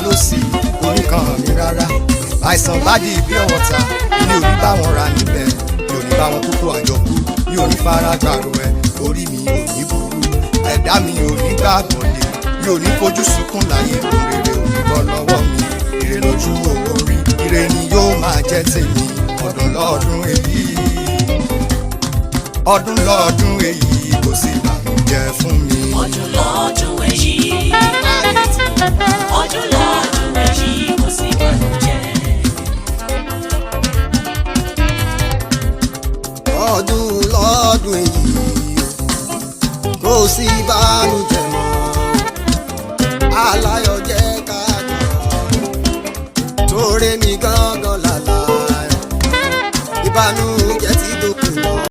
ló sì oníkan mi rárá. Àìsàn bá di pure water mi ò ní bá wọn rà níbẹ̀, mi ò ní bá wọn kókó àjọkú, mi ò ní fara gbàrú ẹ, orí mi ò ní burú, ẹ̀dá mi ò ní gbàgbọ́dé, mi ò ní fojú sunkún láyé, òrèrè ò ní bọ́ lọ́wọ́ mi, ire lójú owó rí, ire ni yóò máa jẹ́ tèmi, ọdún lọ́dún èyí, ọdún lọ́dún èyí, kò sí ìbànújẹ́ fún mi. Ọdún lọ́dún èyí, ọdún lọ́dún èyí, kò sí ìbànújẹ́. Ọdún lọ́dún èyí, kò sí ìbànújẹ́ mọ́, aláyọ̀ jẹ́ ká jọ, torí mi gángan lálàá ìbànújẹ́.